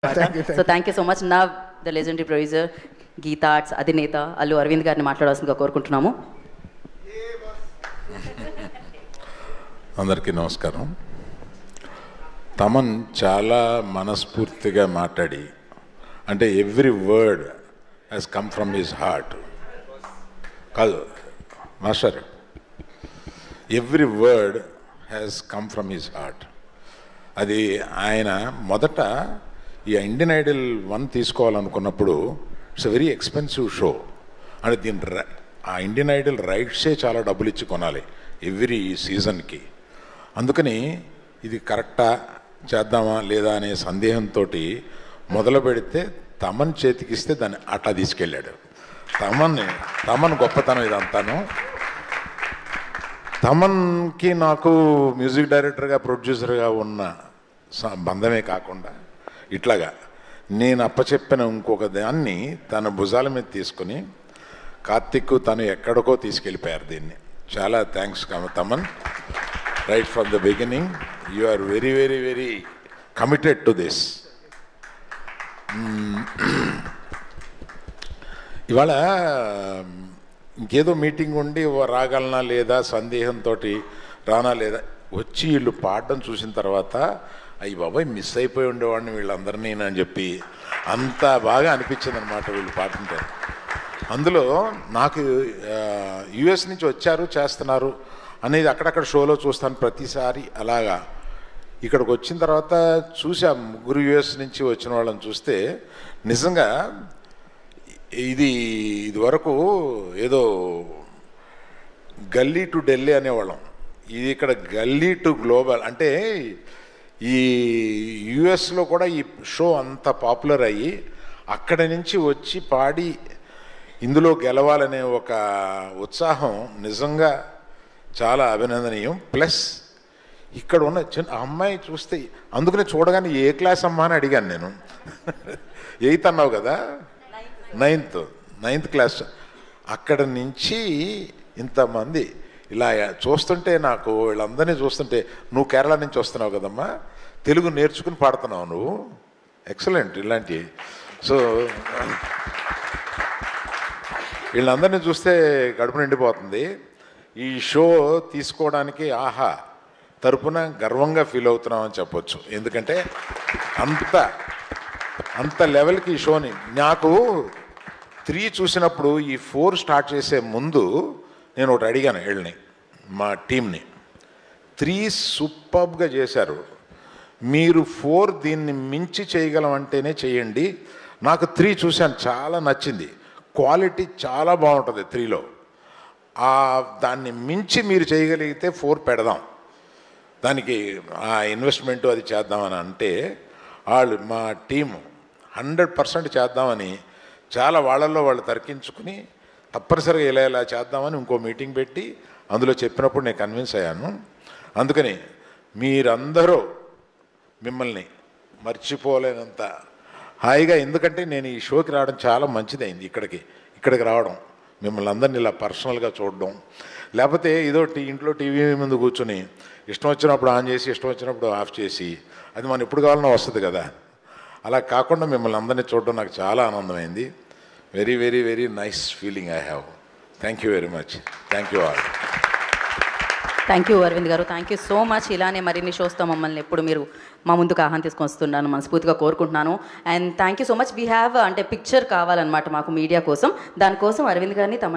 So thank you so much. నా the legendary producer Geetha Arts అధినేత అల్లు అరవింద్ గారిని మాట్లాడాల్సిందిగా కోరుకుంటున్నాము. అందరికీ నమస్కారం. తమన్ చాలా మనస్ఫూర్తిగా మాట్లాడి, అంటే every word has come from his heart. కాదు master, every word has come from his heart. అది ఆయన మొదట ఈ ఇండియన్ ఐడల్ 1 తీసుకోవాలనుకున్నప్పుడు it's a very expensive show. అంటే దీని ఆ ఇండియన్ ఐడల్ రైట్సే చాలా డబ్బులు ఇచ్చి కొనాలి ఎవ్రీ సీజన్కి. అందుకని ఇది కరెక్టా చేద్దామా లేదా అనే సందేహంతో మొదలు పెడితే తమన్ చేతికిస్తే దాన్ని అట్లా తీసుకెళ్ళాడు. తమన్ గొప్పతనం ఇదంతాను. తమన్కి నాకు మ్యూజిక్ డైరెక్టర్గా ప్రొడ్యూసర్గా ఉన్న బంధమే కాకుండా ఇట్లాగా నేను అప్పచెప్పిన ఇంకొక దాన్ని తన భుజాల మీద తీసుకుని కార్తిక్ తను ఎక్కడికో తీసుకెళ్ళిపోయారు దీన్ని. చాలా thanks Thaman. Right from the beginning you are very very very committed to this. ఇవాళ ఇంకేదో మీటింగ్ ఉండి రాగలనా లేదా సందేహంతో రానా లేదా వచ్చి వీళ్ళు పాడడం చూసిన తర్వాత అయ్యి బాబాయ్ మిస్ అయిపోయి ఉండేవాడిని వీళ్ళందరినీ అని చెప్పి అంత బాగా అనిపించింది అనమాట వీళ్ళు పాడుతుంటే. అందులో నాకు యుఎస్ నుంచి వచ్చారు చేస్తున్నారు అనేది అక్కడక్కడ షోలో చూస్తాను ప్రతిసారి. అలాగా ఇక్కడికి వచ్చిన తర్వాత చూసా ముగ్గురు యుఎస్ నుంచి వచ్చిన వాళ్ళని చూస్తే నిజంగా ఇది వరకు ఏదో గల్లీ టు ఢిల్లీ అనేవాళ్ళం. ఇది ఇక్కడ గల్లీ టు గ్లోబల్. అంటే ఈ యుఎస్లో కూడా ఈ షో అంత పాపులర్ అయ్యి అక్కడి నుంచి వచ్చి పాడి ఇందులో గెలవాలనే ఒక ఉత్సాహం నిజంగా చాలా అభినందనీయం. ప్లస్ ఇక్కడ ఉన్న చిన్న అమ్మాయి చూస్తే అందుకనే చూడగానే ఏ క్లాస్ అమ్మా అని అడిగాను నేను. 8th అన్నావు కదా, 9th క్లాస్. అక్కడ నుంచి ఇంతమంది ఇలా చూస్తుంటే నాకు వీళ్ళందరినీ చూస్తుంటే నువ్వు కేరళ నుంచి వస్తున్నావు కదమ్మా, తెలుగు నేర్చుకుని పాడుతున్నావు నువ్వు, ఎక్సలెంట్ ఇలాంటివి. సో వీళ్ళందరినీ చూస్తే గడుపు నిండిపోతుంది. ఈ షో తీసుకోవడానికి ఆహా తరపున గర్వంగా ఫీల్ అవుతున్నామని చెప్పొచ్చు. ఎందుకంటే అంత లెవెల్కి ఈ షోని నాకు 3 చూసినప్పుడు ఈ 4 స్టార్ట్ చేసే ముందు నేను ఒకటి అడిగాను వీళ్ళని, మా టీంని. 3 సూపర్బ్గా చేశారు, మీరు 4 దీన్ని మించి చేయగలం అంటేనే చేయండి. నాకు 3 చూశాను, చాలా నచ్చింది, క్వాలిటీ చాలా బాగుంటుంది 3లో. దాన్ని మించి మీరు చేయగలిగితే 4 పెడదాం, దానికి ఆ ఇన్వెస్ట్మెంటు అది చేద్దామని అంటే వాళ్ళు మా టీము 100% చేద్దామని చాలా వాళ్ళల్లో వాళ్ళు తర్కించుకుని తప్పనిసరిగా ఇలా చేద్దామని ఇంకో మీటింగ్ పెట్టి అందులో చెప్పినప్పుడు నేను కన్విన్స్ అయ్యాను. అందుకని మీరందరూ మిమ్మల్ని మర్చిపోలేనంత హాయిగా, ఎందుకంటే నేను ఈ షోకి రావడం చాలా మంచిదైంది. ఇక్కడికి రావడం, మిమ్మల్ని అందరినీ ఇలా పర్సనల్గా చూడడం, లేకపోతే ఏదో ఇంట్లో టీవీ ముందు కూర్చొని ఇష్టం వచ్చినప్పుడు ఆన్ చేసి ఇష్టం వచ్చినప్పుడు ఆఫ్ చేసి అది మనం ఎప్పుడు కావాలన్నా వస్తుంది కదా. అలా కాకుండా మిమ్మల్ని అందరినీ చూడడం నాకు చాలా ఆనందమైంది. Very very very nice feeling I have. Thank you very much. Thank you all. Thank you Aravind garu, thank you so much. ఇలానే మరిన్ని షోస్తో మమ్మల్ని ఎప్పుడు మీరు మా ముందుకు ఆహ్వానం తీసుకొని వస్తున్నాను మనస్ఫూర్తిగా కోరుకుంటున్నాను. And thank you so much. We have అంటే పిక్చర్ కావాలన్నమాట మాకు మీడియా కోసం. దానికోసం అరవింద్ గారిని తమ